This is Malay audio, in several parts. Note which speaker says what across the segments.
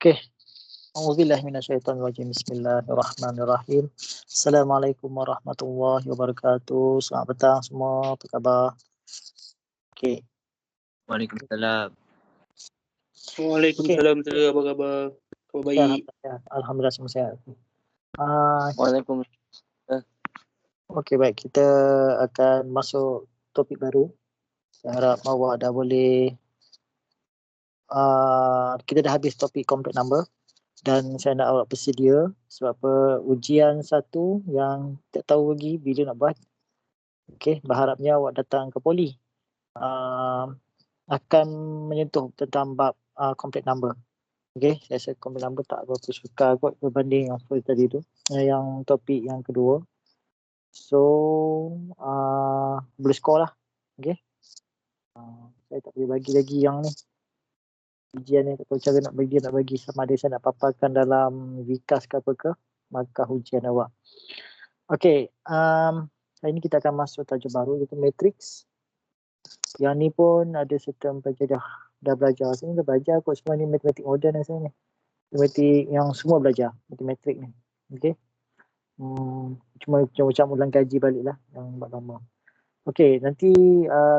Speaker 1: Okey. A'udzubillahi minasyaitonirrajim. Bismillahirrahmanirrahim. Assalamualaikum warahmatullahi wabarakatuh. Selamat petang semua. Apa khabar? Okey.
Speaker 2: Waalaikumsalam.
Speaker 3: Waalaikumsalam. Apa khabar? Khabar baik.
Speaker 1: Alhamdulillah semua sihat.
Speaker 2: Waalaikumsalam.
Speaker 1: Okey, baik. Kita akan masuk topik baru. Saya harap awak dah boleh kita dah habis topik complex number dan saya nak awak bersedia sebab apa ujian satu yang tak tahu lagi bila nak buat. Okey, berharapnya awak datang ke poli. Akan menyentuh tentang bab complex number. Okey, saya rasa complex number tak berapa suka kot berbanding yang first tadi tu. Yang topik yang kedua. So, boleh score lah. Okey. Saya tak boleh bagi lagi yang ni. Ujian ni tak tahu cara nak bagi sama ada saya nak paparkan dalam Vikas ke apa ke, maka ujian awak. Okey, hari ni kita akan masuk tajuk baru iaitu matrix. Yang ni pun ada certain pelajar dah belajar. Saya ni dah belajar kot semua ni matematik moden saya ni. Matematik yang semua belajar, matematik ni. Okey. Cuma macam ulang kaji balik lah yang buat lama. Okey, nanti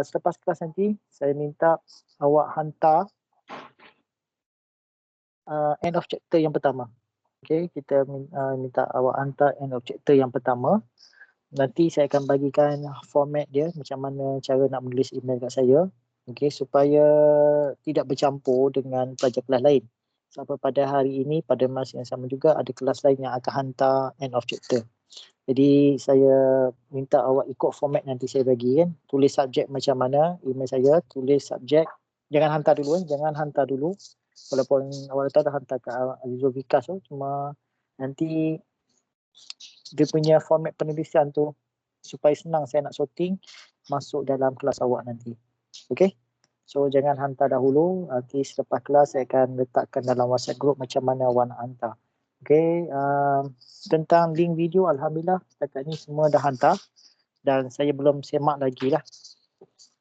Speaker 1: selepas kelas nanti saya minta awak hantar end of chapter yang pertama. Okey, kita minta awak hantar end of chapter yang pertama. Nanti saya akan bagikan format dia macam mana cara nak menulis email kat saya. Okey, supaya tidak bercampur dengan pelajar kelas lain. Sebab pada hari ini pada masa yang sama juga ada kelas lain yang akan hantar end of chapter. Jadi saya minta awak ikut format nanti saya bagi kan. Tulis subjek macam mana email saya, tulis subjek. Jangan hantar dulu. Walaupun awak dah hantar ke Azizul Vikas tu, cuma nanti dia punya format penulisan tu supaya senang saya nak sorting masuk dalam kelas awak nanti. Okey? So jangan hantar dahulu, nanti selepas kelas saya akan letakkan dalam WhatsApp group macam mana awak nak hantar. Okey, tentang link video alhamdulillah setakat ni semua dah hantar dan saya belum semak lagi lah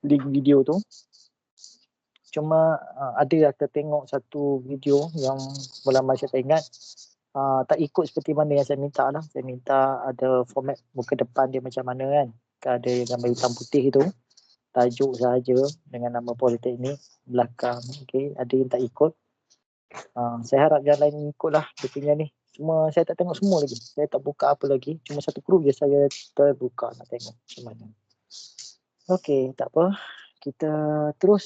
Speaker 1: link video tu. Cuma ada tengok satu video yang lama saya tak ingat, tak ikut seperti mana yang saya minta lah. Saya minta ada format muka depan dia macam mana kan. Ada gambar hitam putih tu, tajuk sahaja dengan nama politeknik belakang. Okay, ada yang tak ikut. Saya harap yang lain ikut lah dia punya ni. Cuma saya tak tengok semua lagi. Saya tak buka apa lagi. Cuma satu group je saya terbuka nak tengok macam mana. Okay, tak apa. Kita terus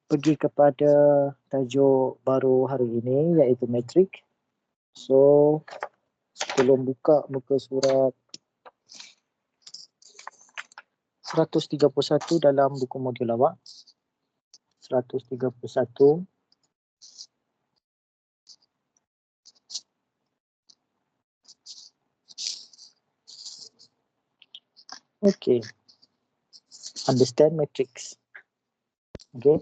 Speaker 1: pergi kepada tajuk baru hari ini iaitu matrik. So, sebelum buka muka surat 131 dalam buku modul awak. 131. Okay. Understand matrix. Okay.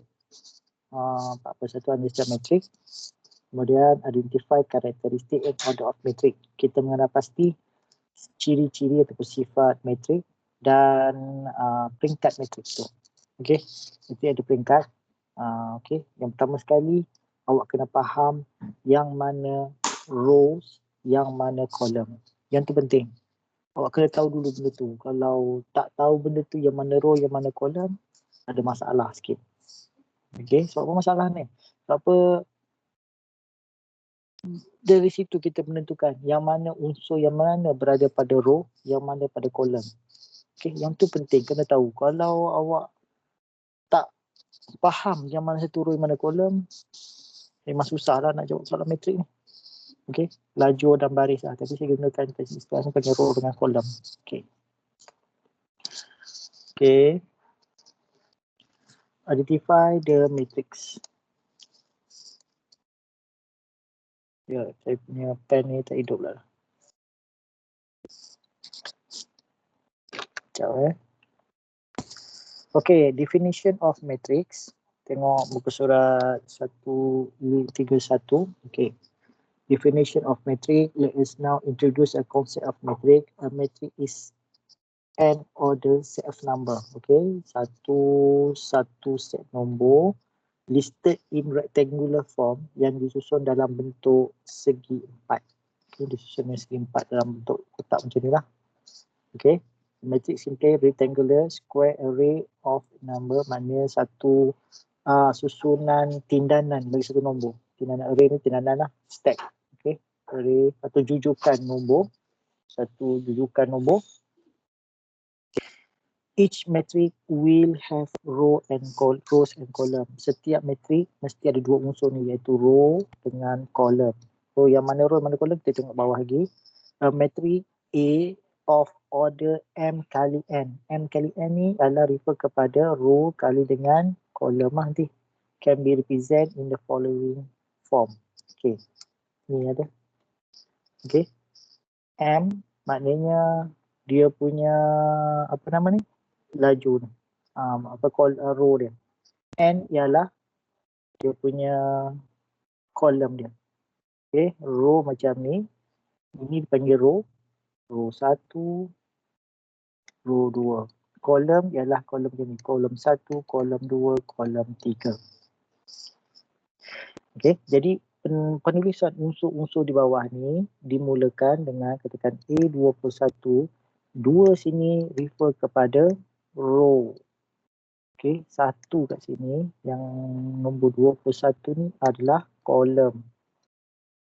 Speaker 1: Tak apa, satu understand matrix. Kemudian identify karakteristik and order of matrix. Kita mengenal pasti ciri-ciri ataupun sifat matrix dan peringkat matrix tu. Okey, nanti ada peringkat. Okey, yang pertama sekali awak kena faham yang mana rows, yang mana column. Yang tu penting. Awak kena tahu dulu benda tu. Kalau tak tahu benda tu yang mana row, yang mana column, ada masalah sikit. Okey, sebab apa masalah ni? Sebab apa dari situ kita menentukan yang mana unsur yang mana berada pada row, yang mana pada kolom. Okey, yang tu penting kena tahu. Kalau awak tak faham yang mana satu row, yang mana kolom, memang susahlah nak jawab soalan matrik ni. Okey, lajur dan baris lah. Tapi saya gunakan istilah sebagai row dengan kolom. Okey. Okey. Identify the matrix. Ya, saya punya pen ni tak hidup lah. Sekejap Okay, definition of matrix. Tengok buku surat 131. Okay. Definition of matrix. Let us now introduce a concept of matrix. A matrix is an order set of number. Okay. Satu set nombor listed in rectangular form yang disusun dalam bentuk segi empat. Okay, disusun segi empat dalam bentuk kotak macam ni lah. Okay, matrix simply rectangular square array of number, maknanya satu susunan tindanan bagi satu nombor. Tindanan array ni tindanan lah, stack. Okay, array atau jujukan nombor, satu jujukan nombor. Each matrix will have rows and column. Setiap matrix mesti ada dua unsur ni, iaitu row dengan column. So yang mana row, mana column kita tengok bawah lagi. A matrix A of order M kali N. M kali N ni adalah refer kepada row kali dengan column lah nanti. Can be represent in the following form. Okay, ni ada. Okay, M maknanya dia punya apa nama ni, laju ni, row dia. N ialah dia punya column dia. Okay, row macam ni, ini dipanggil row. Row 1, row 2. Column ialah column macam ni, column 1, column 2, column 3. Okay, jadi penulisan unsur-unsur di bawah ni dimulakan dengan katakan A21. 2 sini refer kepada row. Okay, 1 kat sini yang nombor 21 ni adalah column.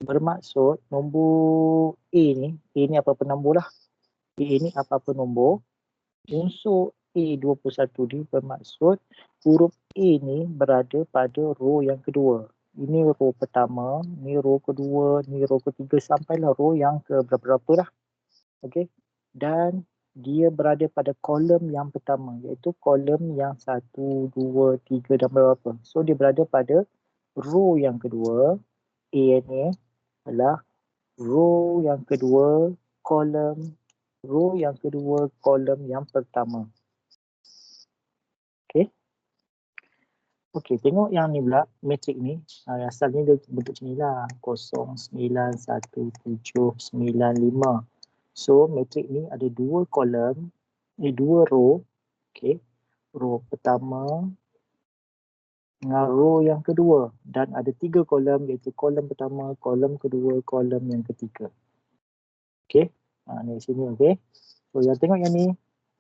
Speaker 1: Bermaksud nombor A ni apa-apa nombor lah. A ni apa-apa nombor. Unsur A21 ni bermaksud huruf A ni berada pada row yang kedua. Ini row pertama, ni row kedua, ni row ketiga sampailah row yang ke berapa-berapa lah. Okay, dan dia berada pada kolom yang pertama, iaitu kolom yang 1, 2, 3 dan berapa. So dia berada pada row yang kedua. A ni adalah row yang kedua, kolom row yang kedua, kolom yang pertama. Okay. Okay, tengok yang ni pula, matrik ni. Asalnya dia bentuk macam ni lah. 0, 9, 1, 7, 9, 5. So, matrik ni ada dua kolom, dua row. Okay. Row pertama dengan row yang kedua. Dan ada 3 kolom, iaitu kolom pertama, kolom kedua, kolom yang ketiga. Okay. Ni sini, okay. So, yang tengok yang ni,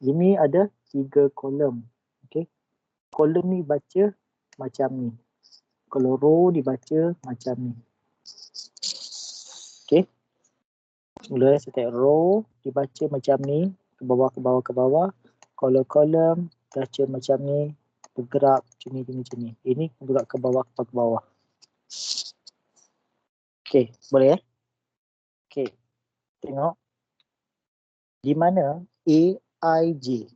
Speaker 1: ini ada 3 kolom. Okay. Kolom ni baca macam ni. Kalau row dibaca macam ni. Okay. Mula saya tengok row dibaca macam ni, ke bawah, ke bawah, ke bawah. Kalau kolom baca macam ni, bergerak macam ni. Ini bergerak ke bawah, ke bawah. Okay, boleh ya? Okay, tengok. Di mana A, I, J.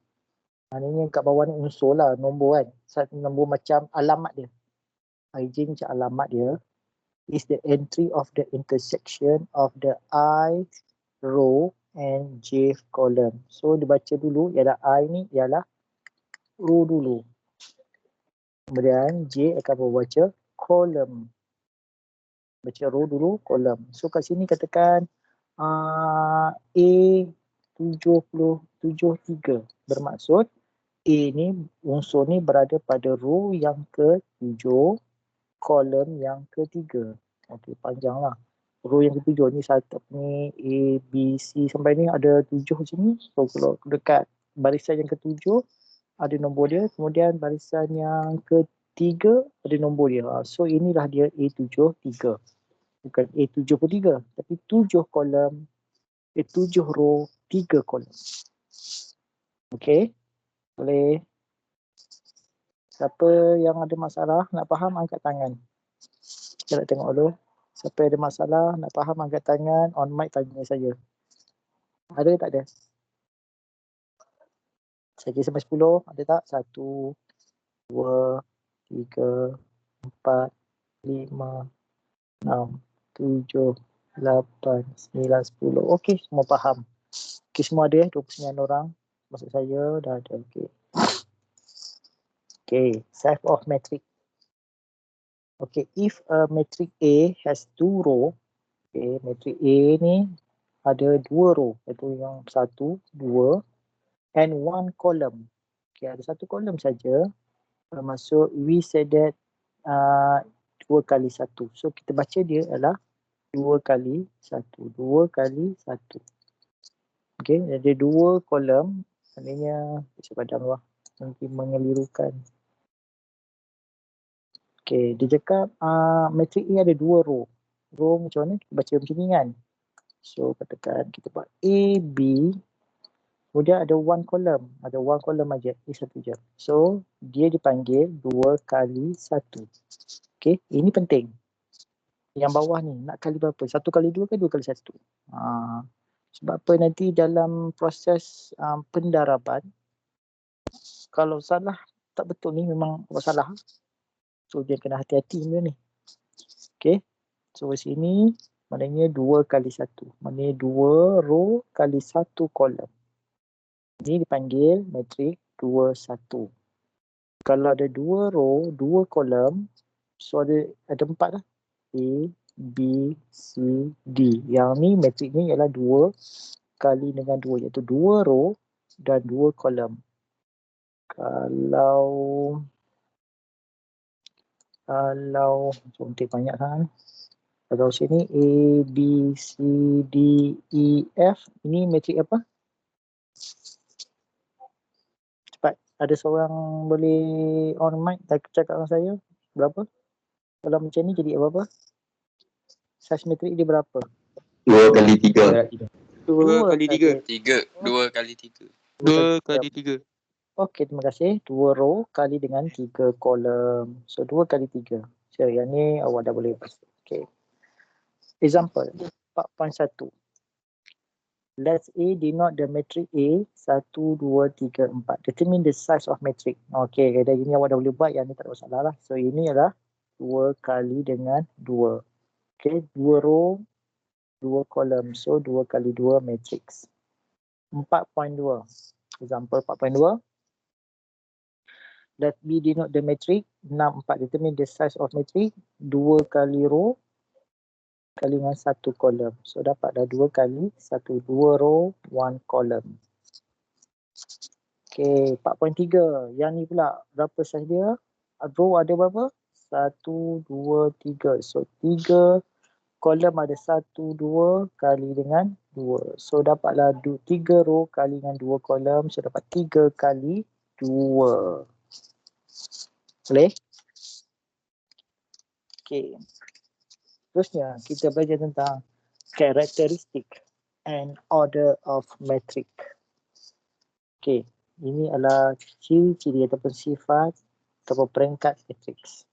Speaker 1: Maknanya kat bawah ni unsur lah, nombor kan. Satu nombor macam alamat dia. IJ macam alamat dia. Is the entry of the intersection of the I row and J column. So dibaca dulu ialah I ni ialah row dulu. Kemudian J akan membaca column. Baca row dulu, column. So kat sini katakan A73. Bermaksud A ni, unsur ni berada pada row yang ke-7, kolom yang ke-3. Okey, panjang lah. Row yang ke-7 ni satu ni A, B, C sampai ni ada 7 macam ni. So kalau dekat barisan yang ke-7 ada nombor dia. Kemudian barisan yang ke-3 ada nombor dia. So inilah dia A73. Bukan A73 tapi 7 kolom, 7 row, 3 kolom. Okey. Boleh. Siapa yang ada masalah nak faham angkat tangan. Kita nak tengok dulu. Siapa yang ada masalah nak faham angkat tangan, on mic tanya saya. Ada tak ada? Saya kira sampai 10, ada tak? 1, 2, 3, 4, 5, 6, 7, 8, 9, 10. Okey, semua faham. Okey, semua ada 29 orang. Maksud saya dah ada. Okey. Okay, type of matrix. Okay, if a matrix A has 2 row, okay, matrix A ni ada 2 row, iaitu yang 1, 2 and 1 column. Okay, ada 1 column saja. Bermaksud we say that 2 kali 1. So kita baca dia adalah 2 kali 1. 2 kali 1. Okay, ada 2 kolom. Maknanya, saya padam lah. Nanti mengelirukan. Okay, dia cakap matrik ni ada 2 row. Row macam mana? Kita baca macam ni kan. So katakan kita buat A, B. Kemudian ada 1 kolom. Ada 1 kolom aja. A satu je. So dia dipanggil 2 kali 1. Okay, ini penting. Yang bawah ni nak kali berapa? 1 kali 2 ke 2 kali 1? Sebab apa nanti dalam proses pendaraban, kalau salah tak betul ni memang salah. So dia kena hati-hati benda ni. Okay. So sini maknanya 2 kali 1. Maknanya 2 row kali 1 kolom. Ini dipanggil matrik 2, 1. Kalau ada 2 row, 2 kolom, so ada 4 lah. A, B, C, D. Yang ni matrik ni ialah 2 kali dengan 2, iaitu 2 row dan 2 kolom. Kalau contoh banyak sangat. Kalau sini A, B, C, D, E, F. Ini matrik apa? Cepat. Ada seorang boleh on mic dan cakap dengan saya. Berapa? Kalau macam ni jadi berapa? Saiz matrik dia berapa?
Speaker 4: 2 kali 3.
Speaker 3: 2 kali 3.
Speaker 2: 2 kali 3.
Speaker 3: 2 kali 3.
Speaker 1: Okey, terima kasih. 2 row kali dengan 3 kolom. So 2 kali 3. So yang ni awak dah boleh pasti. Okey. Example 4.1. Let's A denote the matrix A 1, 2, 3, 4. Determine the size of matrix. Okey, kaedah ini awak dah boleh buat. Yang ni tak ada masalah lah. So ini adalah 2 kali dengan 2. Okey, 2 row, 2 kolom. So 2 kali 2 matrix. 4.2. Example 4.2. Let B denote the matrix 6, 4. Determine the size of matrix 2 kali row kali dengan 1 kolom. So dapatlah 2 kali 1. 2 row, 1 kolom. Okay, 4.3. Yang ni pula berapa saiz dia? Row ada berapa? 1, 2, 3. So 3 kolom ada 1, 2 kali dengan 2. So dapatlah 3 row kali dengan 2 kolom. So dapat 3 kali 2. Boleh? Okay. Terusnya kita belajar tentang characteristic and order of matrix. Okay. Ini adalah ciri-ciri ataupun sifat ataupun peringkat matrix.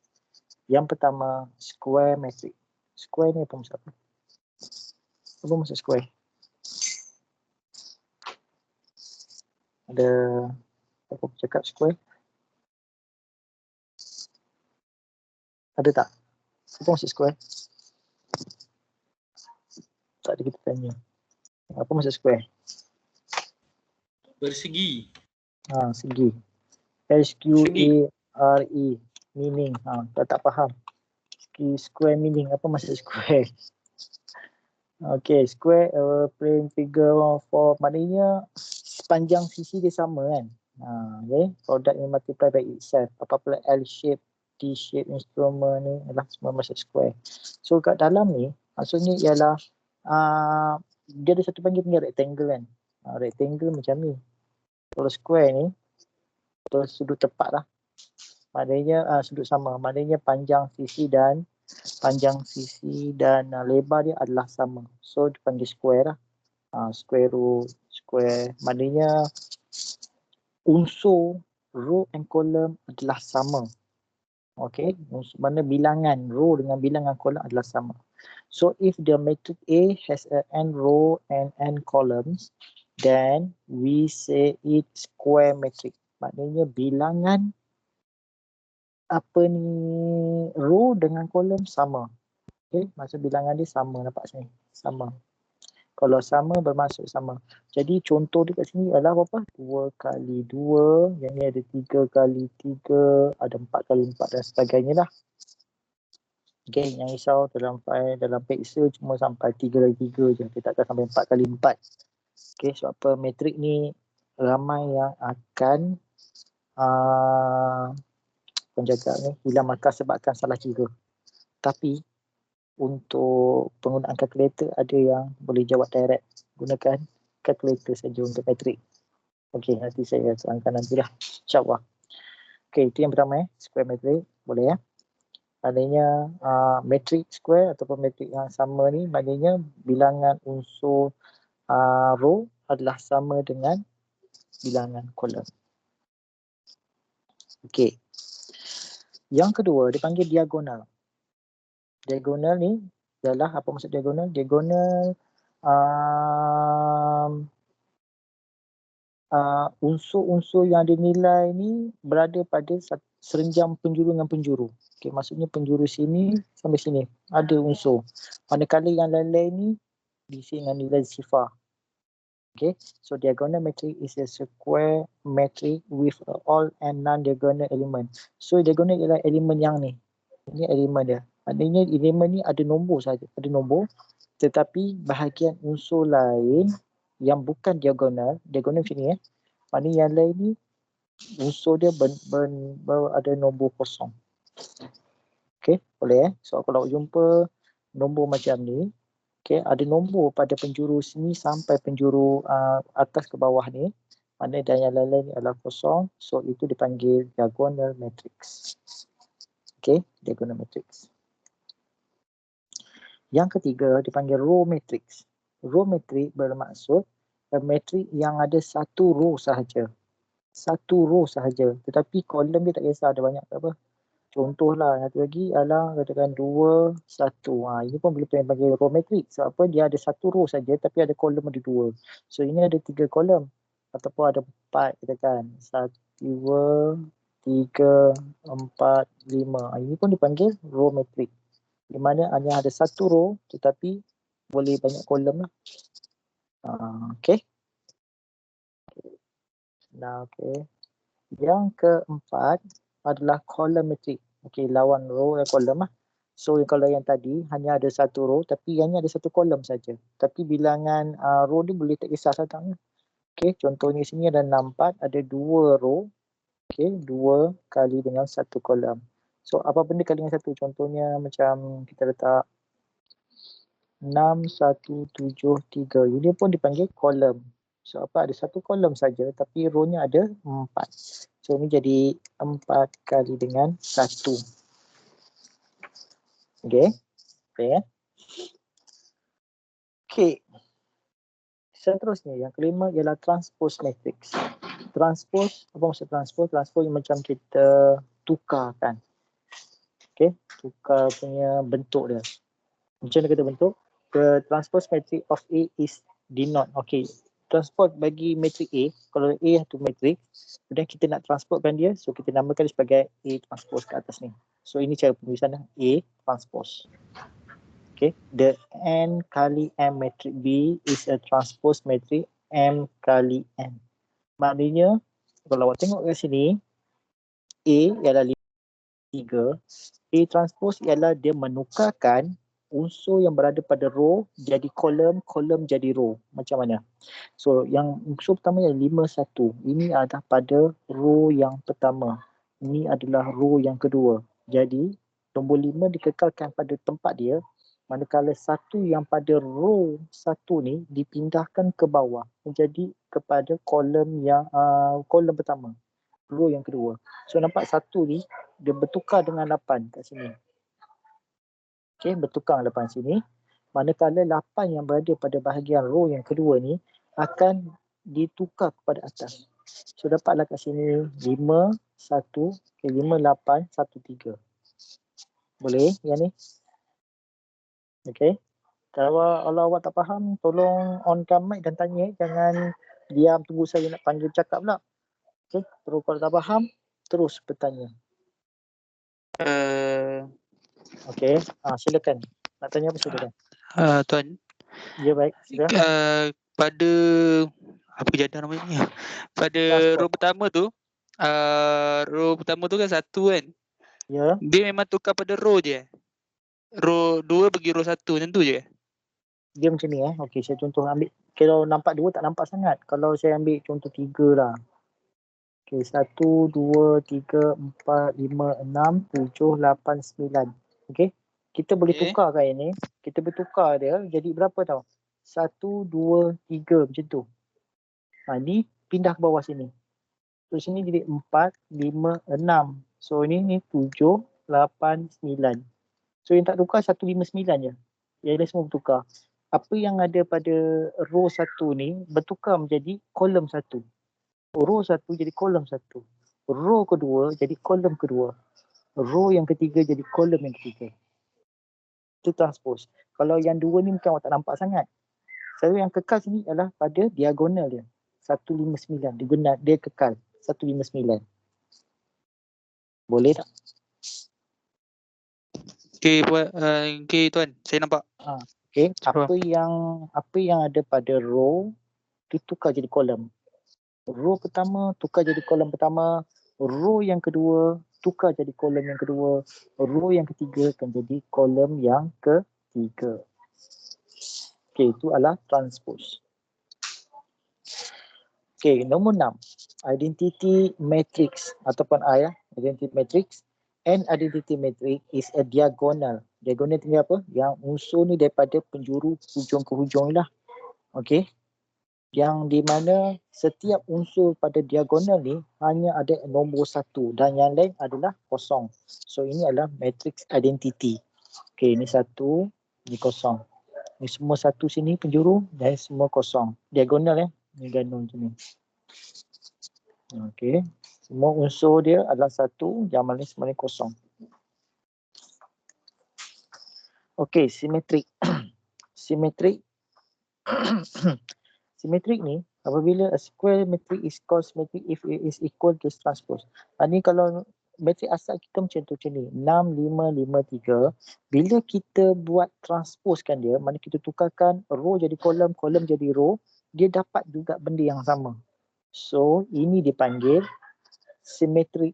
Speaker 1: Yang pertama, square matrix. Square ni apa maksud apa? Apa maksud square? Ada apa cakap square? Ada tak? Apa maksud square? Tak ada, kita tanya. Apa maksud square?
Speaker 3: Bersegi.
Speaker 1: Segi. S-Q-A-R-E. Meaning. Tak faham. Square meaning. Apa maksud square? Okay, square plane figure for maknanya sepanjang sisi dia sama kan. Okay, product yang multiply by itself. Apa-apa L shape, T shape instrument ni adalah semua masuk square. So kat dalam ni maksudnya ialah dia ada satu panggil rectangle kan. Rectangle macam ni. Kalau square ni atau sudut tepat lah. Maknanya sudut sama. Maknanya panjang sisi dan lebar dia adalah sama. So dipanggil square lah. Square root, square. Maknanya unsur row and column adalah sama. Okay. Mana bilangan row dengan bilangan column adalah sama. So if the matrix A has a n row and n columns, then we say it square matrix. Maknanya bilangan row dengan kolom sama. Okay, maksud bilangan dia sama, nampak sini. Sama. Kalau sama bermaksud sama. Jadi contoh dia kat sini adalah berapa? 2 kali 2. Yang ni ada 3 kali 3. Ada 4 kali 4 dan sebagainya lah. Okay, yang risau dalam pixel cuma sampai 3 kali 3 je. Kita takkan sampai 4 kali 4. Okay, sebab apa? Matrik ni ramai yang akan penjaga ni hilang markah sebabkan salah kira. Tapi untuk penggunaan kalkulator ada yang boleh jawab direct. Gunakan kalkulator saja untuk matrik. Okey, nanti saya terangkan nantilah. InsyaAllah. Okey, itu yang pertama square matrik. Boleh ya. Maknanya matrik square ataupun matrik yang sama ni maknanya bilangan unsur row adalah sama dengan bilangan kolom. Okey. Yang kedua dipanggil diagonal. Diagonal ni ialah apa maksud diagonal? Diagonal unsur-unsur yang ada nilai ni berada pada serenjam penjuru dengan penjuru. Okey, maksudnya penjuru sini sampai sini ada unsur. Manakala yang lain-lain ni diisi dengan nilai sifar. Okay, so diagonal matrix is a square matrix with all and non-diagonal element. So diagonal ialah elemen yang ni. Ini elemen dia. Maknanya elemen ni ada nombor saja, ada nombor. Tetapi bahagian unsur lain yang bukan diagonal macam ni maknanya yang lain ni unsur dia ada nombor kosong. Okay, boleh So kalau jumpa nombor macam ni, okay, ada nombor pada penjuru sini sampai penjuru atas ke bawah ni. Mana dan yang lain-lain ni adalah kosong. So itu dipanggil diagonal matrix. Okay, diagonal matrix. Yang ketiga dipanggil row matrix. Row matrix bermaksud matrix yang ada satu row sahaja. Satu row sahaja. Tetapi kolom dia tak kisah ada banyak ke apa. Contohlah satu lagi adalah katakan 2, 1. Ini pun boleh panggil row matrix. Sebab apa? Dia ada satu row saja tapi ada kolom ada 2. So ini ada 3 kolom ataupun ada 4 katakan. 1, 2, 3, 4, 5. Ini pun dipanggil row matrix. Di mana hanya ada satu row tetapi boleh banyak kolom lah. Okay. Nah, okay. Yang keempat adalah column matrix. Okey, lawan row dan kolom lah. So kalau yang tadi hanya ada satu row tapi yang ni ada satu kolom saja. Tapi bilangan row ni boleh tak kisah sangat. Okey, contohnya sini ada 64, ada 2 row. Okey, 2 kali dengan satu kolom. So apa benda kali dengan satu? Contohnya macam kita letak 6, 1, 7, 3. Ini pun dipanggil kolom. So apa? Ada satu kolom saja tapi row-nya ada 4. So ini jadi 4 kali dengan 1. Okey. Okay, ya. Okey. Seterusnya yang kelima ialah transpose matrix. Transpose, apa maksud transpose? Transpose yang macam kita tukarkan. Okey, tukar punya bentuk dia. Macam mana kita bentuk? The transpose matrix of A is denote. Okey. Transport bagi matrix A, kalau A satu matrix, kemudian kita nak transportkan dia, so kita namakan dia sebagai A transpose ke atas ni. So ini cara penulisan A transpose. Okay, the N kali M matrix B is a transpose matrix M kali N. Maknanya, kalau awak tengok kat sini, A ialah 3, A transpose ialah dia menukarkan unsur yang berada pada row jadi kolom, kolom jadi row. Macam mana? So yang unsur pertama yang 5, 1. Ini adalah pada row yang pertama. Ini adalah row yang kedua. Jadi nombor 5 dikekalkan pada tempat dia. Manakala 1 yang pada row 1 ni dipindahkan ke bawah menjadi kepada kolom yang kolom pertama. Row yang kedua. So nampak 1 ni dia bertukar dengan 8 kat sini. Okey, bertukar 8 sini. Manakala 8 yang berada pada bahagian row yang kedua ni akan ditukar kepada atas. So dapatlah kat sini 5, 1, 5, 8, 1, 3. Boleh yang ni? Okey. Kalau awak tak faham, tolong onkan mic dan tanya. Jangan diam tunggu saya nak panggil cakap pula. Okey. Terus kalau tak faham, terus bertanya. Okey. Silakan. Nak tanya apa silakan.
Speaker 3: Tuan.
Speaker 1: Ya baik. Silakan.
Speaker 3: Pada apa jadah namanya? Pada row pertama tu, kan 1 kan?
Speaker 1: Ya.
Speaker 3: Dia memang tukar pada row je. Row 2 bagi row 1 macam tu je.
Speaker 1: Dia macam ni Okey, saya contoh ambil. Kalau nampak 2 tak nampak sangat. Kalau saya ambil contoh 3 lah. Okay, 1, 2, 3, 4, 5, 6, 7, 8, 9. Okay. Kita boleh
Speaker 3: Okay.
Speaker 1: tukarkan ini. Kita boleh tukar dia jadi berapa tau? 1, 2, 3 macam tu. Ni pindah ke bawah sini. So sini jadi 4, 5, 6. So ni 7, 8, 9. So yang tak tukar 159 je. Yang lain semua bertukar. Apa yang ada pada row 1 ni bertukar menjadi kolom 1. Row 1 jadi kolom 1. Row kedua jadi kolom kedua. Row yang ketiga jadi kolom yang ketiga. Itu transpose. Kalau yang dua ni mungkin awak tak nampak sangat. So yang kekal sini adalah pada diagonal dia. 159. Dia kekal. 159. Boleh tak?
Speaker 3: Okay tuan, saya nampak.
Speaker 1: Okay. Apa yang ada pada row tu tukar jadi kolom. Row pertama tukar jadi kolom pertama. Row yang kedua tukar jadi kolom yang kedua. Row yang ketiga akan jadi kolom yang ketiga. Okay, itu adalah transpose. Okay, nombor 6. Identity matrix ataupun I identity matrix. And identity matrix is a diagonal. Diagonal itu apa? Yang unsur ni daripada penjuru hujung ke hujung lah. Okay. Yang di mana setiap unsur pada diagonal ni hanya ada nombor 1 dan yang lain adalah kosong. So ini adalah matrix identity. Okay, ini 1, ini kosong. Ini semua 1 sini penjuru dan semua kosong. Diagonal Ini gandum macam ni. Okay. Semua unsur dia adalah 1, yang mana semua ni kosong. Okay, simetrik. Simetrik. Simetrik ni, apabila a square matrix is called symmetric if it is equal to transpose. Ni kalau matrik asal kita macam tu, macam ni. 6, 5, 5, 3. Bila kita buat transposekan dia, mana kita tukarkan row jadi kolom, kolom jadi row, dia dapat juga benda yang sama. So, ini dipanggil symmetric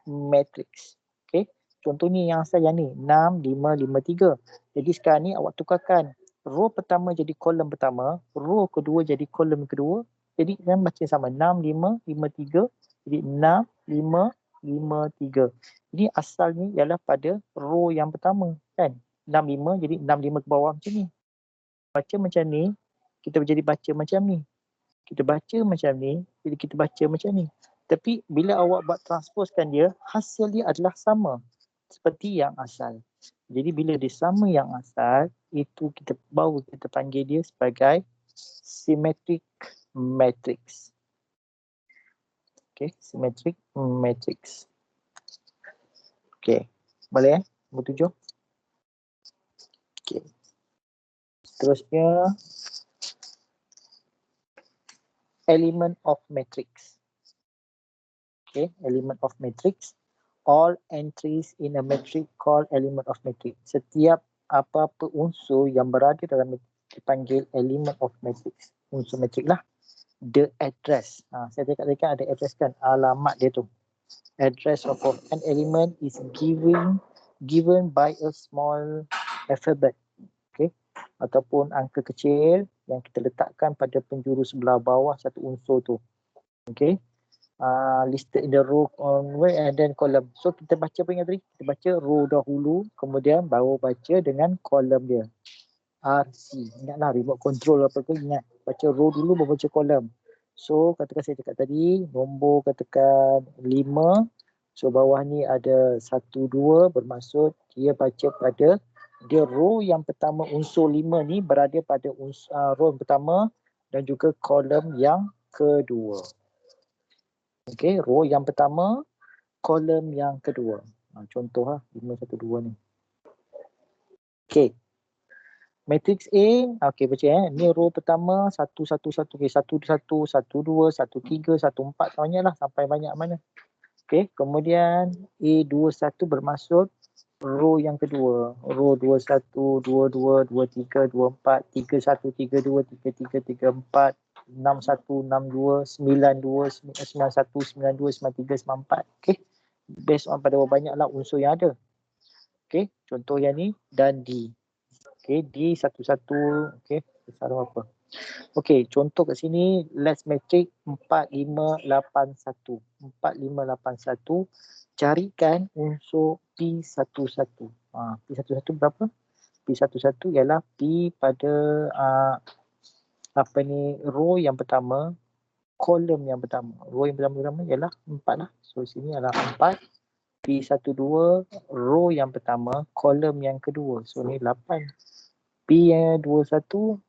Speaker 1: matrix. Okay. Contohnya yang asal yang ni, 6, 5, 5, 3. Jadi sekarang ni awak tukarkan. Row pertama jadi kolom pertama, row kedua jadi kolom kedua. Jadi kan baca sama 6, 5, 5, 3. Jadi 6, 5, 5, 3. Jadi asalnya ialah pada row yang pertama kan. 6, 5 jadi 6, 5 ke bawah macam ni. Baca macam ni, kita jadi baca macam ni. Kita baca macam ni, jadi kita baca macam ni. Tapi bila awak buat transposekan dia, hasil dia adalah sama seperti yang asal. Jadi bila dia sama yang asal, itu kita panggil dia sebagai symmetric matrix. Okay, symmetric matrix. Okay, boleh nombor 7. Okay. Seterusnya, element of matrix. Okay, element of matrix. All entries in a matrix called element of matrix. Setiap apa-apa unsur yang berada dalam matrix dipanggil element of matrix. Unsur matrix lah. The address. Saya cakap tadi kan ada address kan. Alamat dia tu. Address of an element is given by a small alphabet. Okay. Ataupun angka kecil yang kita letakkan pada penjuru sebelah bawah satu unsur tu. Okay. Listed in the row and then column. So kita baca apa yang tadi? Kita baca row dahulu, kemudian baru baca dengan kolom dia. RC. Ingatlah remote control apa ke, ingat. Baca row dulu baru baca kolom. So katakan saya cakap tadi, nombor katakan 5. So bawah ni ada 1, 2 bermaksud dia baca pada dia row yang pertama unsur 5 ni berada pada row yang pertama dan juga kolom yang kedua. Okay, row yang pertama, kolom yang kedua. Contoh 5, 1, 2 ni. Okay. Matrix A, okay baca ni row pertama 1, 1, 1, okay, 1, 1, 1, 2, 1, 3, 1, 4 banyak lah sampai banyak mana. Okay, kemudian A21 bermaksud row yang kedua. Row 21, 22, 23, 24, 31, 32, 33, 34, 61, 62, 92, 91, 92, 93, 94. Okay. Based on pada berapa banyak lah unsur yang ada. Okay. Contoh yang ni dan D. Okay. D11. Okay. Salah apa. Okey, contoh kat sini less matrix 4581. 4581 carikan unsur P11. P11 berapa? P11 ialah P pada row yang pertama, kolom yang pertama. Row yang pertama ialah 4 lah. So sini adalah 4. P12 row yang pertama, kolom yang kedua. So ni 8. P21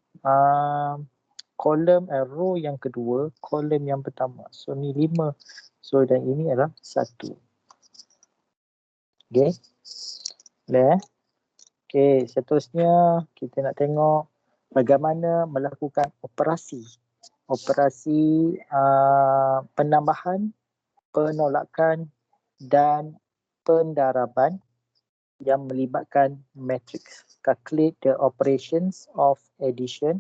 Speaker 1: row yang kedua, kolom yang pertama. So ni 5. So dan ini adalah 1. Okay. Boleh. Okay, seterusnya kita nak tengok bagaimana melakukan operasi penambahan, penolakan dan pendaraban yang melibatkan matrix. Calculate the operations of addition,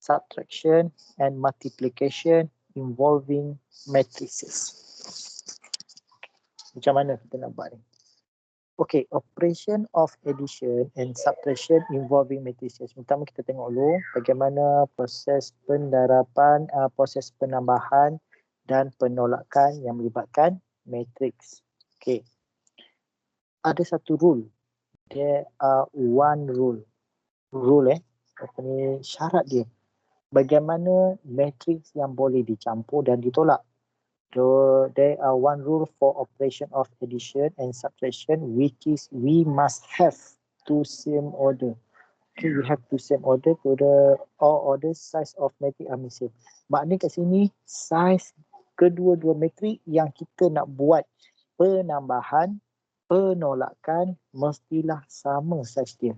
Speaker 1: subtraction and multiplication involving matrices. Macam mana kita nak buat ni? Okay, operation of addition and subtraction involving matrices. Pertama kita tengok dulu bagaimana proses pendaraban, proses penambahan dan penolakan yang melibatkan matrix. Okay. Ada satu rule. There are one rule. Syarat dia. Bagaimana matrix yang boleh dicampur dan ditolak. So there are one rule for operation of addition and subtraction, which is we must have two same order. Okay, we have two same order to the all order size of matrix are same. Maknanya kat sini size kedua-dua matrix yang kita nak buat penambahan, penolakan mestilah sama size dia.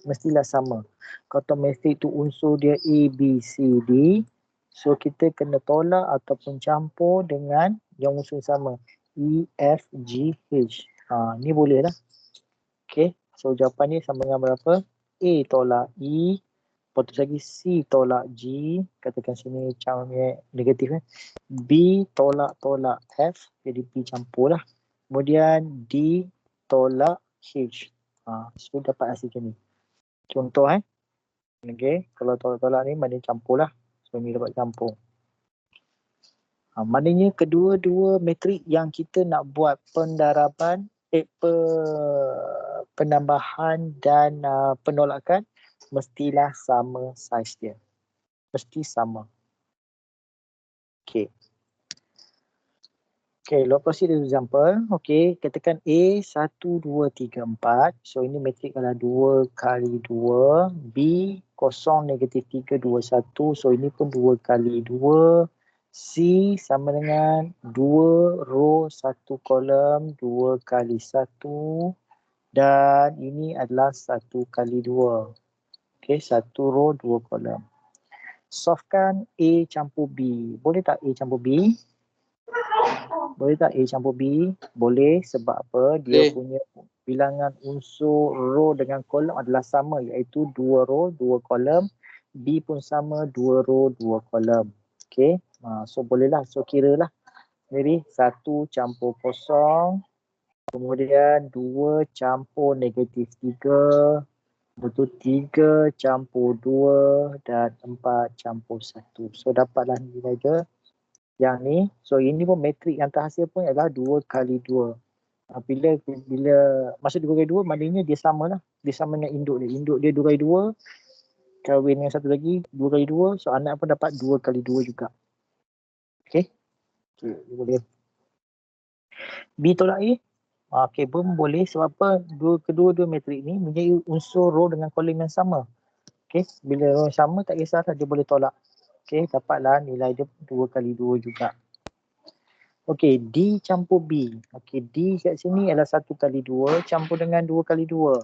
Speaker 1: Mestilah sama. Kalau matrix tu unsur dia A, B, C, D, so kita kena tolak ataupun campur dengan yang unsur sama. E, F, G, H. Ni boleh lah. Okay. So jawapan ni sama dengan berapa? A tolak E. Lepas tu lagi C tolak G. Katakan sini macam negatif. B tolak F. Jadi B campur lah. Kemudian D tolak H. So dapat hasil macam ni. Contoh Okay. Kalau tolak-tolak ni maknanya campur lah. So ni dapat campur. Maknanya kedua-dua matrik yang kita nak buat pendaraban, penambahan dan penolakan mestilah sama saiz dia. Mesti sama. Okay. Okay, let's proceed with example. Okay, katakan A 1, 2, 3, 4. So ini matrik adalah 2 kali 2. B 0, negatif 3, 2, 1. So ini pun 2 kali 2. C sama dengan 2 row 1 kolom 2 kali 1. Dan ini adalah 1 kali 2. Okay, 1 row 2 kolom. Solvekan A campur B. Boleh tak A campur B? Boleh tak A campur B? Boleh. Sebab apa? Dia punya bilangan unsur row dengan kolom adalah sama, iaitu 2 row 2 kolom. B pun sama, 2 row 2 kolom. Okay. So bolehlah. So kira lah. Jadi 1 campur 0. Kemudian 2 campur negatif 3. Betul 3 campur 2 dan 4 campur 1. So dapatlah nilai dia yang ni. So ini pun matrik yang terhasil pun adalah 2 kali 2. Bila maksud 2 kali 2 maknanya dia sama lah. Dia sama dengan induk dia. Induk dia 2 kali 2. Kahwin dengan satu lagi 2 kali 2. So anak pun dapat 2 kali 2 juga. Okay. Boleh. B tolak A. Okay, pun boleh. Sebab apa? Kedua-dua matrik ni mempunyai unsur row dengan kolom yang sama. Okay. Bila row sama tak kisah dia boleh tolak. Okay. Dapatlah nilai dia 2 kali 2 juga. Okay, D campur B. Okay, D kat sini adalah 1 kali 2 campur dengan 2 kali 2.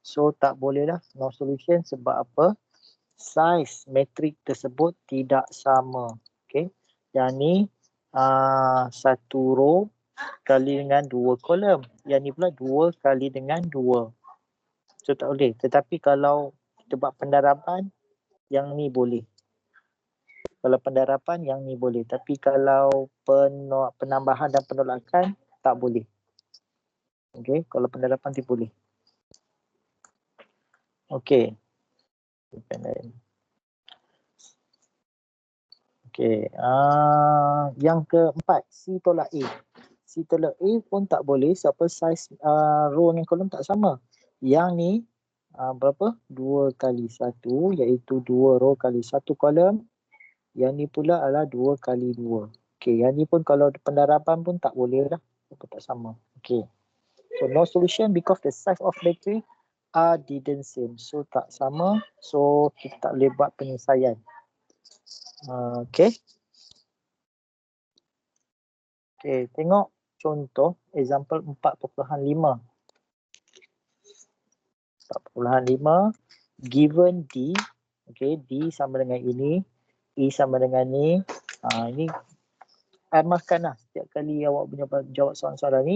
Speaker 1: So, tak boleh lah. No solution. Sebab apa? Saiz matrik tersebut tidak sama. Okay. Yang ni 1 row kali dengan 2 kolom. Yang ni pula 2 kali dengan 2. So, tak boleh. Tetapi kalau kita buat pendaraban, yang ni boleh. Kalau pendaraban yang ni boleh. Tapi kalau penambahan dan penolakan tak boleh. Okey, kalau pendaraban tu boleh. Okey. Okey, yang keempat, C tolak A. C tolak A pun tak boleh sebab saiz row dengan kolom tak sama. Yang ni berapa? 2 kali 1 iaitu 2 row kali 1 kolom. Yang ni pula adalah 2 kali 2. Okey, yang ni pun kalau pendarapan pun tak boleh dah. Tak sama. Okey. So no solution because the size of matrix didn't same. So tak sama. So kita tak boleh buat penyelesaian. Okey. Okey, tengok contoh example 4.5. 4.5 given D. Okey, D sama dengan ini, E sama dengan ni. Ini amalkanlah setiap kali awak punya jawab soalan-soalan ni,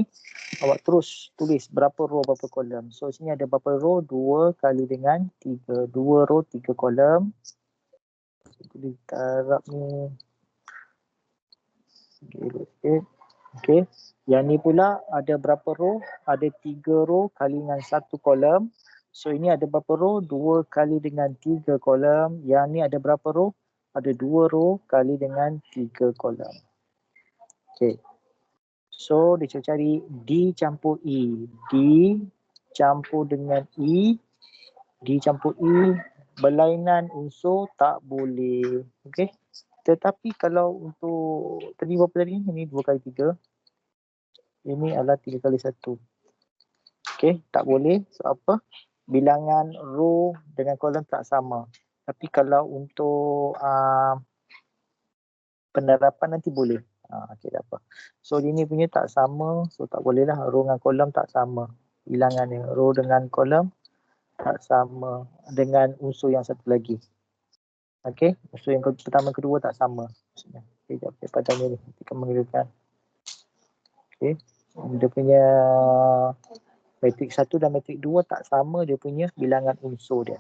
Speaker 1: awak terus tulis berapa row berapa kolom. So sini ada berapa row? 2 kali dengan 3. 2 row 3 kolom. Tulis taraf ni. Okey. Yang ni pula ada berapa row? Ada 3 row kali dengan 1 kolom. So ini ada berapa row? 2 kali dengan 3 kolom. Yang ni ada berapa row? Ada 2 row kali dengan 3 kolom. Okey. So dia cari D campur E. D campur dengan E. D campur E. Berlainan unsur tak boleh. Okey. Tetapi kalau untuk tadi berapa tadi? Ini 2 kali 3. Ini adalah 3 kali 1. Okey, tak boleh. Sebab apa? Bilangan row dengan kolom tak sama. Tapi kalau untuk pendarapan nanti boleh. Okey, tak apa. So ini punya tak sama. So tak boleh lah. Row dengan kolom tak sama. Bilangannya. Row dengan kolom tak sama dengan unsur yang satu lagi. Okey, unsur yang pertama kedua tak sama. Maksudnya. Okey, jap saya padanya ni. Kita mengirimkan. Okey. Dia punya matrik 1 dan matrik 2 tak sama dia punya bilangan unsur dia.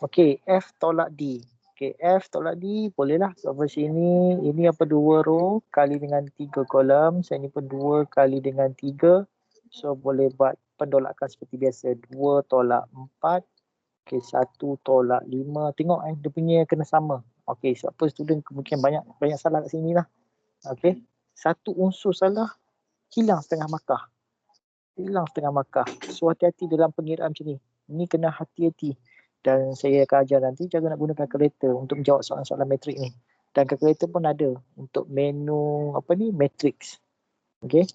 Speaker 1: Okey, F tolak D. Okey, F tolak D bolehlah. Sebab sini ini apa 2 row kali dengan 3 kolom. Sini pun 2 kali dengan 3. So boleh buat pendolakan seperti biasa. 2 tolak 4. Okey, 1 tolak 5. Tengok dia punya kena sama. Okey, siapa student mungkin banyak salah kat sini lah. Okey, satu unsur salah hilang setengah markah. So hati-hati dalam pengiraan macam ni. Ini kena hati-hati. Dan saya akan ajar nanti cara nak gunakan kalkulator untuk menjawab soalan-soalan matrik ni. Dan kalkulator pun ada untuk menu matrix. Okey.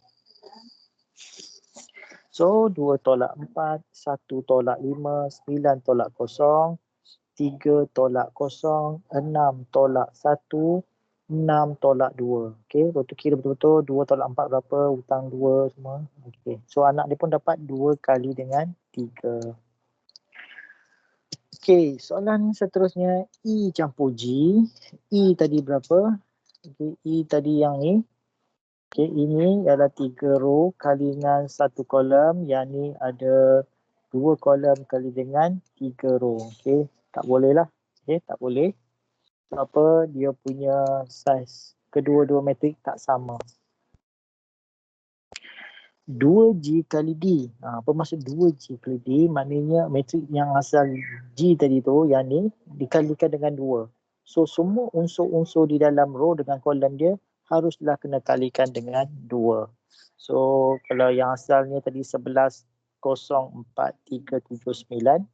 Speaker 1: So 2 tolak 4, 1 tolak 5, 9 tolak 0, 3 tolak 0, 6 tolak 1, 6 tolak 2. Okey, lepas tu kira betul-betul 2 tolak 4 berapa, hutang 2 semua. Okey, so anak dia pun dapat 2 kali dengan 3. Okey, soalan seterusnya E campur G. E tadi berapa? Okey, E tadi yang ni. Okey, ini adalah 3 row kali dengan 1 kolom. Yang ni ada 2 kolom kali dengan 3 row. Okey, tak boleh lah. Okey, tak boleh. Apa dia punya saiz kedua-dua matrik tak sama. 2G kali D. Apa maksud 2G kali D? Maknanya matrik yang asal G tadi tu, yang ni dikalikan dengan 2. So semua unsur-unsur di dalam row dengan kolom dia haruslah kena kalikan dengan 2. So kalau yang asalnya tadi 11, 0, 4, 3, 7, 9.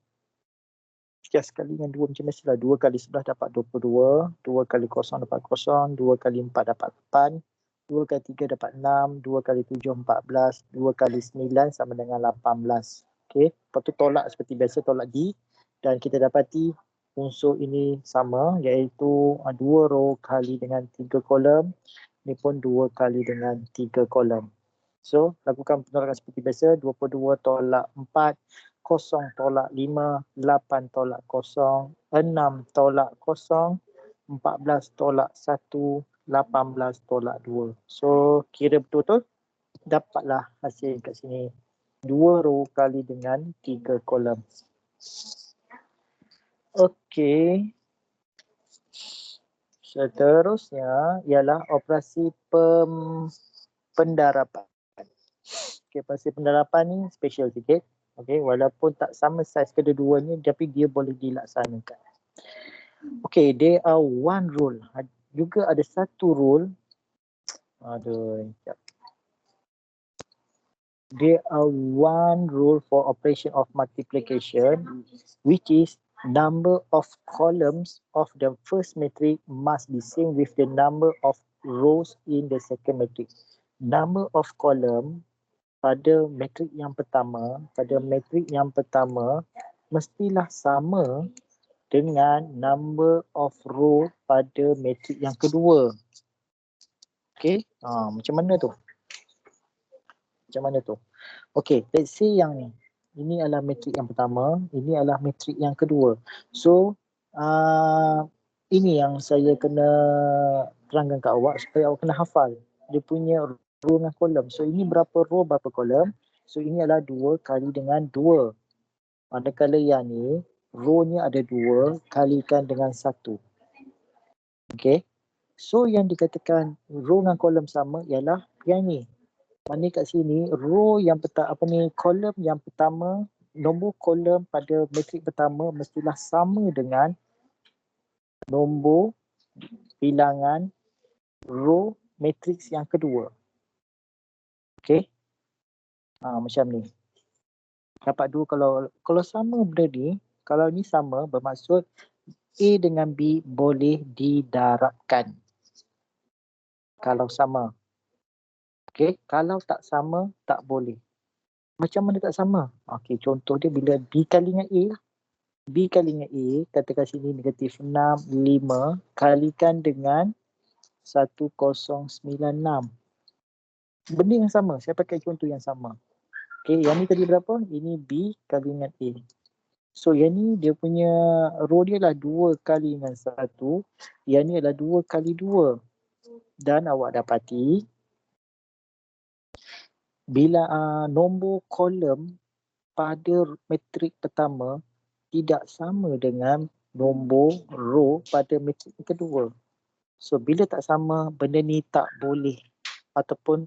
Speaker 1: Kias kali dengan 2 macam biasalah. 2 kali 11 dapat 22. 2 kali 0 dapat 0. 2 kali 4 dapat 8. 2 kali 3 dapat 6. 2 kali 7 14. 2 kali 9 sama dengan 18. Okey. Lepas tu tolak seperti biasa, tolak D. Dan kita dapati unsur ini sama, iaitu 2 row kali dengan 3 kolom. Ini pun 2 kali dengan 3 kolom. So lakukan penolakan seperti biasa. 22 tolak 4. 0 tolak 5, 8 tolak 0, 6 tolak 0, 14 tolak 1, 18 tolak 2. So kira betul-betul dapatlah hasil kat sini. 2 row kali dengan 3 kolom. Okey. Seterusnya ialah operasi pendarapan. Okey, operasi pendarapan ni special sikit. Okey, walaupun tak sama saiz kedua-duanya tapi dia boleh dilaksanakan. Okey, there are one rule. juga ada satu rule. There are one rule for operation of multiplication, which is number of columns of the first matrix must be same with the number of rows in the second matrix. Number of column pada matrik yang pertama, mestilah sama dengan number of row pada matrik yang kedua. Okay, macam mana tu? Okay, let's say yang ni. Ini adalah matrik yang pertama, ini adalah matrik yang kedua. So, ini yang saya kena terangkan kat awak supaya awak kena hafal. Dia punya row dengan kolom. So, ini berapa row, berapa kolom. So, ini adalah 2 kali dengan 2. Manakala yang ni, row-nya ada 2 kalikan dengan 1. Okay. So, yang dikatakan row dengan kolom sama ialah yang ni. Mana kat sini, row yang kolom yang pertama, nombor kolom pada matrik pertama mestilah sama dengan nombor bilangan row matriks yang kedua. Okay. Macam ni. Dapat 2 kalau sama benda ni, kalau ni sama bermaksud A dengan B boleh didarabkan. Kalau sama. Okay, kalau tak sama, tak boleh. Macam mana tak sama? Okay, contoh dia bila B kali dengan A lah. B kali dengan A, katakan sini negatif 6, 5, kalikan dengan 1096. Benda yang sama, saya pakai contoh yang sama. Okay, yang ni tadi berapa? Ini B kali dengan A. So, yang ni dia punya row dia lah 2 kali dengan 1. Yang ni adalah 2 kali 2. Dan awak dapati, bila nombor kolom pada matrik pertama tidak sama dengan nombor row pada matrik kedua. So, bila tak sama, benda ni tak boleh ataupun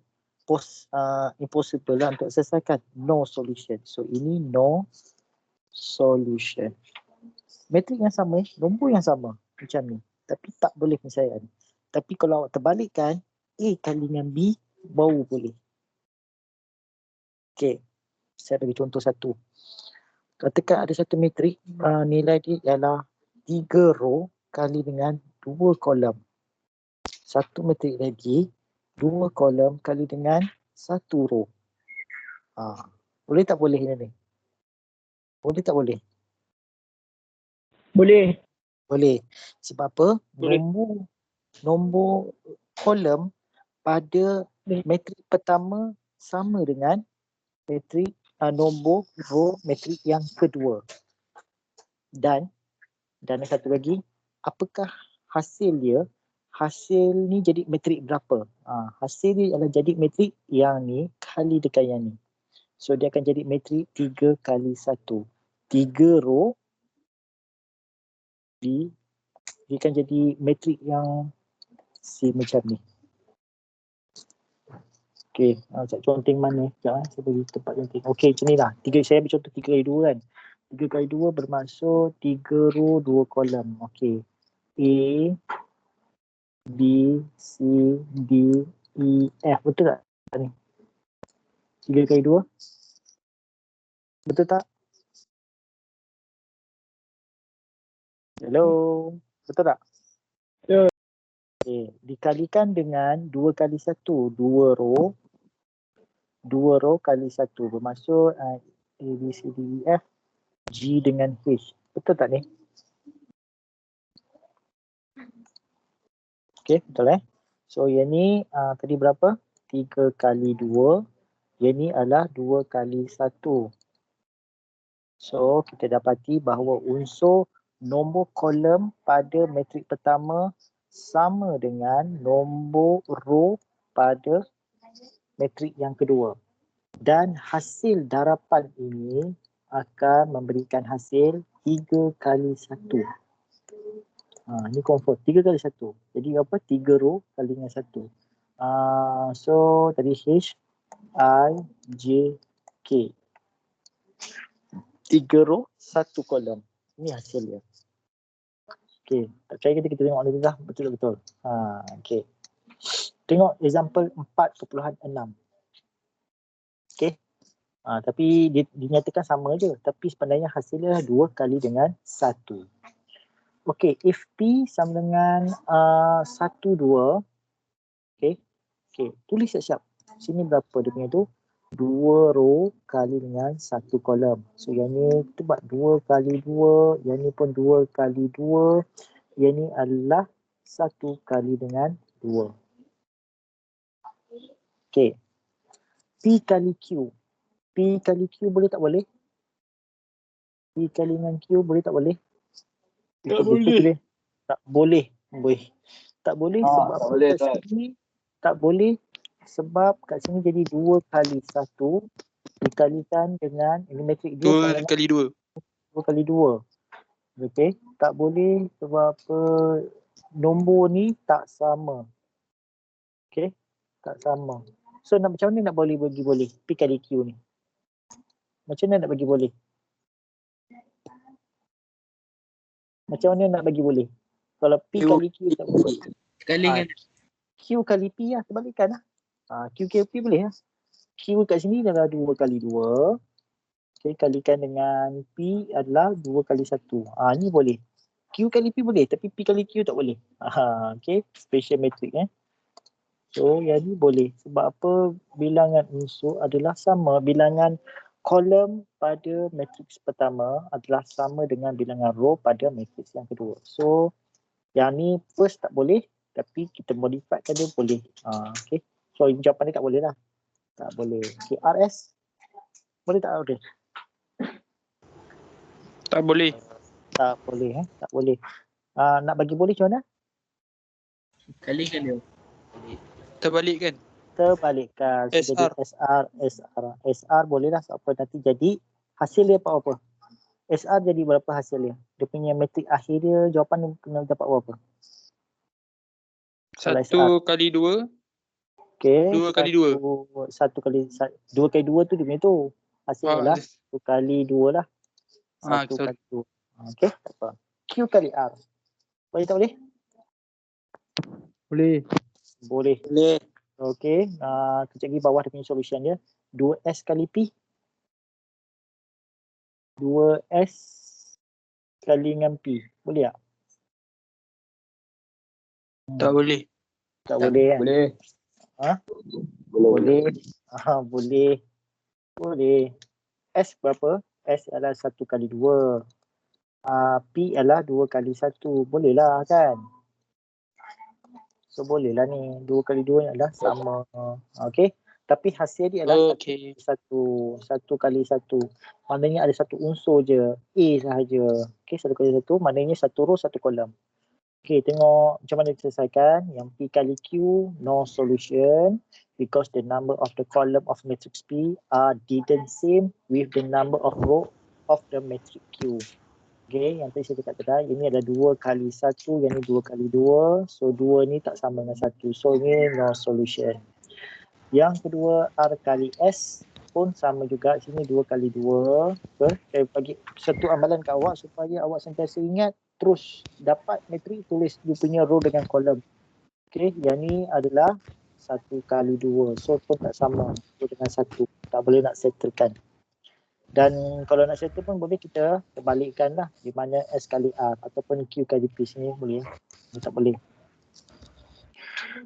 Speaker 1: impossible lah untuk selesaikan. No solution. So, ini no solution. Matrik yang sama, nombor yang sama macam ni. Tapi tak boleh penyelesaian. Tapi kalau awak terbalikkan, A kali dengan B baru boleh. Okay, saya bagi contoh satu. Katakan ada satu matrik, nilai dia ialah 3 row kali dengan 2 kolom. Satu matrik lagi, 2 kolom kali dengan 1 row. Boleh tak boleh ni? Boleh tak boleh?
Speaker 5: Boleh.
Speaker 1: Boleh. Sebab apa?
Speaker 5: Boleh.
Speaker 1: Nombor kolom pada matrik pertama sama dengan matrik nombor row matrik yang kedua. Dan satu lagi, apakah hasil dia? Hasil ni jadi matrik berapa? Hasil dia adalah jadi matrik yang ni kali dekat yang ni. So dia akan jadi matrik 3 kali 1. 3 row dia akan jadi matrik yang macam ni. Okey, conteng mana? Sekejap saya bagi tempat conteng. Okey, macam ni lah. Saya ambil contoh 3 kali 2 kan. 3 kali 2 bermaksud 3 row 2 kolom. Okey. A, B, C, D, E, F. Betul tak? Ni. 3 kali 2. Betul tak? Hello. Betul tak?
Speaker 5: Betul.
Speaker 1: Okay. Dikalikan dengan 2 kali 1. 2 row. 2 row kali 1. Bermaksud A, B, C, D, E, F. G dengan H. Betul tak ni? Okay, betul So, yang ni tadi berapa? 3 kali 2. Yang ni adalah 2 kali 1. So, kita dapati bahawa unsur nombor kolom pada matrik pertama sama dengan nombor row pada matrik yang kedua. Dan hasil darapan ini akan memberikan hasil 3 kali 1. Ini confirm 3 kali 1. Jadi apa? 3 row kali dengan 1. So tadi H, I, J, K. 3 row, 1 kolom. Ini hasil dia. Okey, tak percaya kita tengok dulu dah betul-betul. Okey. Tengok example 4.6. Okey. Tapi dinyatakan sama je, tapi sebenarnya hasilnya 2 kali dengan 1. Okey, if P sama dengan 1, 2. Okey. Tulis siap-siap. Sini berapa dia punya tu? 2 row kali dengan 1 kolom. So yang ni kita buat 2 kali 2, yang ni pun 2 kali 2. Yang ni adalah 1 kali dengan 2. Okey. P kali Q. P kali Q boleh tak boleh? P kali dengan Q boleh tak boleh?
Speaker 3: Tak boleh.
Speaker 1: Tak boleh. Tak boleh sebab
Speaker 4: tak boleh,
Speaker 1: kat sini tak boleh sebab kat sini jadi 2 kali 1 dikalikan dengan ini matrik dia
Speaker 3: 2 kali 2.
Speaker 1: 2 kali 2. Okey, tak boleh sebab nombor ni tak sama. Okey, tak sama. So macam mana nak bagi boleh P kali Q ni? Macam mana nak bagi boleh? Macam mana nak bagi boleh? Kalau P kali Q tak boleh.
Speaker 2: Kalikan.
Speaker 1: Q kali P lah, sebalikkan lah. Q kali P boleh lah. Q kat sini adalah 2 kali 2. Okay, kalikan dengan P adalah 2 kali 1. Ni boleh. Q kali P boleh, tapi P kali Q tak boleh. Okay, special matrix So, yang ni boleh. Sebab apa? Bilangan unsur adalah sama. Bilangan kolom pada matrix pertama adalah sama dengan bilangan row pada matrix yang kedua. So, yang ni first tak boleh, tapi kita modifiedkan dia boleh. Okay. So, jawapan dia tak boleh lah. Tak boleh. Okay, RS. Boleh tak RS?
Speaker 3: Tak boleh.
Speaker 1: Tak boleh. Tak boleh. Nak bagi boleh macam mana?
Speaker 2: Kalikan dia.
Speaker 3: Terbalikkan.
Speaker 1: Terbalikkan. So, jadi SR boleh lah. Sebab apa nanti jadi hasil dia apa? SR jadi berapa hasil dia? Dia punya matrik akhir dia, jawapan dia kena dapat berapa?
Speaker 3: 1 kali 2.
Speaker 1: Okay.
Speaker 3: 2 kali 2.
Speaker 1: 2 kali 2 tu dia punya tu. Hasilnya lah 1 kali 2 lah. 1 kali 2. Okay. Tak apa. Q kali R. Boleh tak boleh?
Speaker 3: Boleh.
Speaker 1: Boleh. Okay. Kejap lagi bawah dia punya solution dia. 2S kali P. 2S kali dengan P. Boleh tak?
Speaker 3: Tak boleh.
Speaker 1: Tak boleh kan?
Speaker 4: Boleh.
Speaker 1: Boleh. Boleh. S berapa? S adalah 1 kali 2. P adalah 2 kali 1. Boleh lah kan? So boleh lah ni. 2 kali 2 ni adalah sama. Okay. Tapi hasil dia adalah 1 kali 1. Maknanya ada satu unsur je. A sahaja. Okay. 1 kali 1. Maknanya 1 row 1 kolom. Okay. Tengok macam mana diselesaikan. Yang P kali Q. No solution. Because the number of the column of matrix P are didn't same with the number of row of the matrix Q. Okay, yang tadi saya cakap tadi, ini adalah 2 kali 1, yang ni 2 kali 2. So 2 ni tak sama dengan 1. So ini no solution. Yang kedua, R kali S pun sama juga. Sini 2 kali 2. Okay, saya bagi satu amalan kat awak supaya awak sentiasa ingat. Terus dapat matrik, tulis dia punya row dengan kolom. Okay, yang ni adalah 1 kali 2. So pun tak sama dengan 1. Tak boleh nak settlekan. Dan kalau nak settle pun boleh kita terbalikkan lah. Di mana S kali R ataupun Q kali P sini boleh. Tak boleh.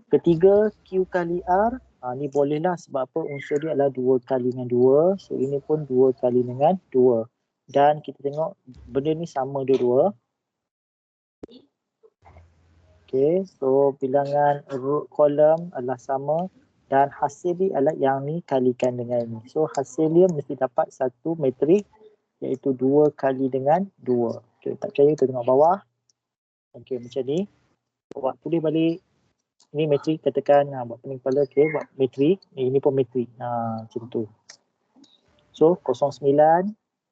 Speaker 1: Ketiga, Q kali R. Ni boleh lah sebab apa? Unsur dia adalah 2 kali dengan 2. So ini pun 2 kali dengan 2. Dan kita tengok benda ni sama dua-dua. Okay, so bilangan kolom adalah sama. Dan hasil dia adalah yang ni kalikan dengan ni. So hasil dia mesti dapat satu matrik iaitu 2 kali dengan 2. Okay, tak percaya kita tengok bawah. Okay, macam ni. Buat tulis balik. Ini matrik, katakan buat pening kepala. Okay, buat matrik. Ini pun matrik. Macam tu. So 09,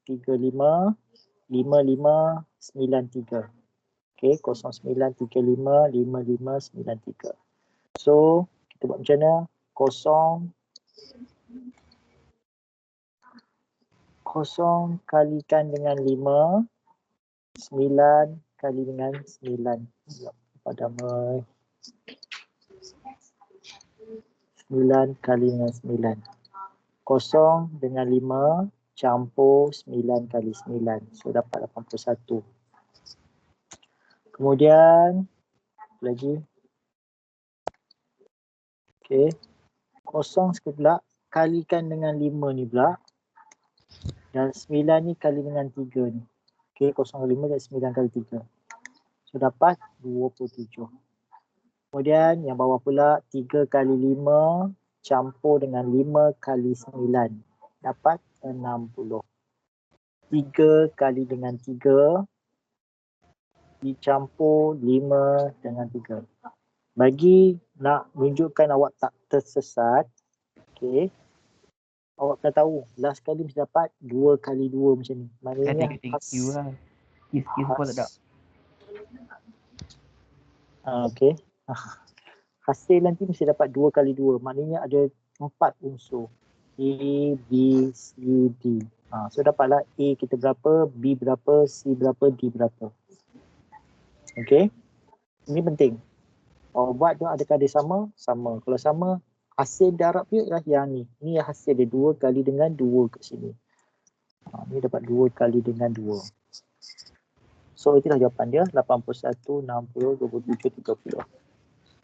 Speaker 1: 35, 55, 93. Okay, 09, 35, 55, 93. So kita buat macam mana? 0 kalikan dengan 5, 9 kali dengan 9. Pertama 9 kali dengan 9. 0 dengan 5 campur 9 kali 9. So dapat 81. Kemudian lagi. Okey. 0 sekali pula kalikan dengan 5 ni pula. Dan 9 ni kali dengan 3 ni. Okey, 0,5 dan 9 kali 3. So dapat 27. Kemudian yang bawah pula 3 kali 5 campur dengan 5 kali 9. Dapat 60. 3 kali dengan 3 dicampur 5 dengan 3. Bagi nak tunjukkan awak tak tersesat, okey, awak kena tahu last kali mesti dapat 2 kali 2 macam ni. Maknanya
Speaker 5: Thank you lah. Kiss pun tak ada.
Speaker 1: Okey. Hasil nanti mesti dapat 2 kali 2. Maknanya ada 4 unsur. A, B, C, D. So dapatlah A kita berapa, B berapa, C berapa, D berapa. Okey. Ini penting. Awak buat tu adakah dia sama? Sama. Kalau sama, hasil darab dia ialah yang ni. Ini yang hasil dia 2 kali dengan 2 kat sini. Ni dapat 2 kali dengan 2. So itulah jawapan dia. 81, 60, 27, 30.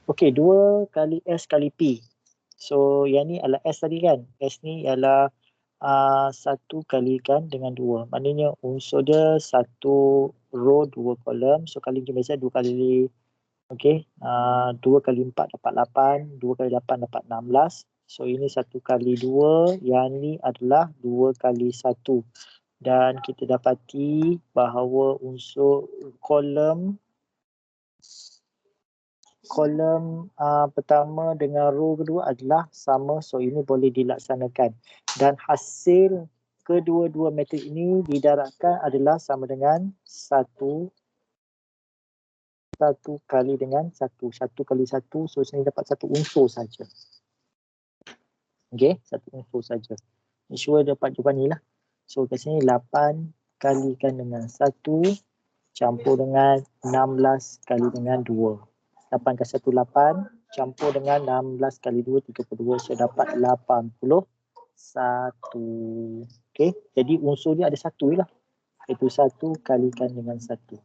Speaker 1: Okey, 2 kali S kali P. So yang ni adalah S tadi kan. S ni ialah 1 kalikan dengan 2. Maknanya unsur dia 1 row 2 kolom. So kali je biasa 2 kali. Okey, 2 kali 4 dapat 8. 2 kali 8 dapat 16. So ini 1 kali 2. Yang ni adalah 2 kali 1. Dan kita dapati bahawa unsur kolom pertama dengan row kedua adalah sama. So ini boleh dilaksanakan. Dan hasil kedua-dua metrik ini didarabkan adalah sama dengan 1 kali dengan 1. 1 kali 1. So sini dapat 1 unsur saja. Okey, 1 unsur saja. Sure dapat jawapan ni lah. So kat sini 8 kalikan dengan 1 campur dengan 16 kali dengan 2. 8 kali 1 8 campur dengan 16 kali 2 32. So dapat 81. Okey, jadi unsur dia ada 1 je lah. Iaitu 1 kalikan dengan 1.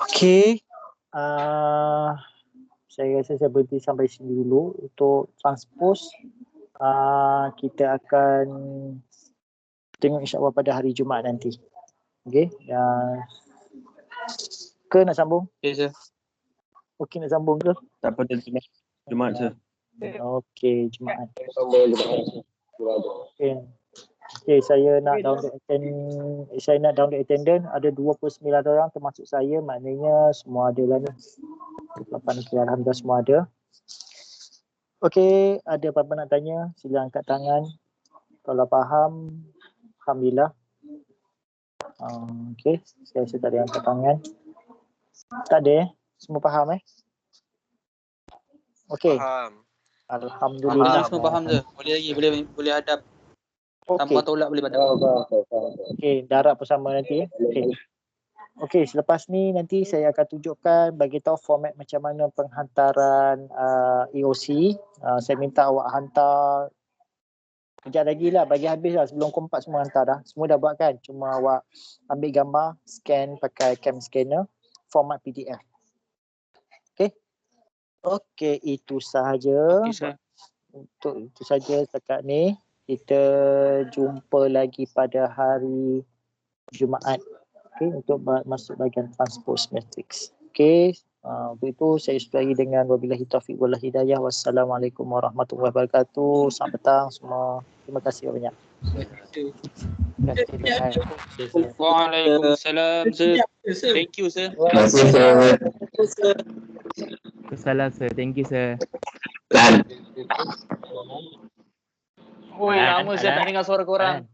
Speaker 1: Okey. Saya rasa saya berhenti sampai sini dulu. Untuk transpose kita akan tengok insyaAllah pada hari Jumaat nanti. Okey. Ke nak sambung?
Speaker 3: Okay, sir.
Speaker 1: Okey, nak sambung ke?
Speaker 4: Tak apa, Jumaat sir.
Speaker 1: Okey, Jumaat. Okey, saya nak download attendance. Ada 29 orang termasuk saya. Maknanya semua ada lah ni. 8 okey, alhamdulillah semua ada. Okey, ada apa-apa nak tanya? Sila angkat tangan. Kalau faham, alhamdulillah. Okey, saya rasa tak ada yang angkat tangan. Tak ada Semua faham Okey.
Speaker 6: Faham.
Speaker 1: Alhamdulillah.
Speaker 3: Semua faham je. Boleh lagi, boleh hadap.
Speaker 1: Okey.
Speaker 3: Tanpa tolak boleh hadap.
Speaker 1: Okey, darab bersama nanti. Okey, selepas ni nanti saya akan tunjukkan bagi tahu format macam mana penghantaran EOC. Saya minta awak hantar kejap lagi lah, bagi habis lah sebelum pukul 4 semua hantar dah. Semua dah buat kan? Cuma awak ambil gambar, scan pakai cam scanner, format PDF. Okey? Okey, itu sahaja.
Speaker 3: Okay,
Speaker 1: Untuk itu saja setakat ni. Kita jumpa lagi pada hari Jumaat. Okey, untuk masuk bahagian transpose matrix. Okey, begitu saya sudahi dengan wabillahi taufiq wal hidayah. Wassalamualaikum warahmatullahi wabarakatuh. Selamat petang semua. Terima kasih banyak.
Speaker 3: Waalaikumsalam, sir. Thank you, sir.
Speaker 4: Terima kasih sir.
Speaker 5: Salam sir. Thank you sir.
Speaker 4: Lan.
Speaker 3: Oi, lama saya tak dengar suara korang.